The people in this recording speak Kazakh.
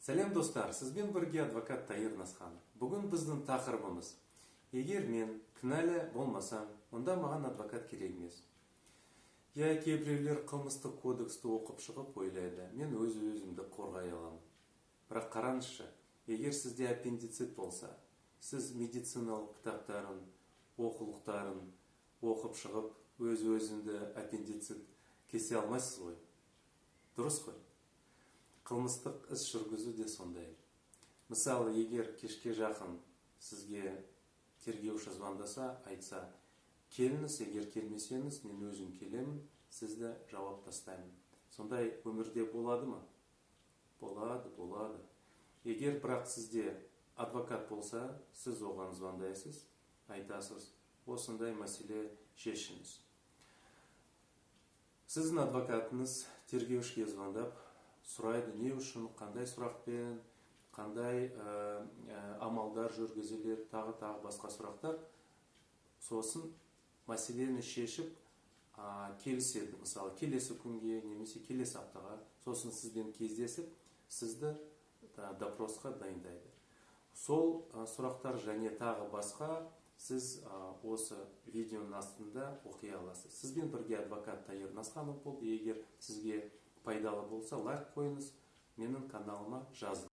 Сәлем достар, сізбен бірге адвокат Тайыр Насханов. Бүгін біздің тақырыбымыз: егер мен кінәлі болмасам, онда маған адвокат керек емес. Кейбіреулер қылмыстық кодексті оқып шығып ойлайды, мен өз-өзімді қорғай аламын. Бірақ қараңызшы, егер сізде аппендицит болса, сіз медициналық кітаптарын, оқулықтарын оқып шығып, өз-өзіңді аппендицит кесе алмайсыз ғой. Дұрыс қой? Қылмыстық іс жүргізу де сондай. Мысалы, егер кешке жақын сізге тергеуші звондаса, айтса: келіңіз, егер келмесеңіз, мен өзім келемін, сізді жауап тастаймын. Сондай өмірде болады ма? Болады. Егер бірақ сізде адвокат болса, сіз оған звондайсыз, айтасыз: осындай мәселе шешіңіз. Сіздің адвокатыңыз тергеушіге звондап сұрайды, не үшін, қандай сұрақпен, қандай амалдар жүргізіледі, тағы басқа сұрақтар. Сосын мәселені шешіп келіседі. Мысалы, келесі күнге немесе келесі аптаға, сосын сізбен кездесіп, сізді допросқа дайындайды. Сол сұрақтар және тағы басқа сіз осы видеоның астында оқи аласыз. Сізбен бірге адвокат Тайыр Насханов болды. Егер сізге пайдалы болса, лайк қойыңыз, менің каналыма жазылыңыз.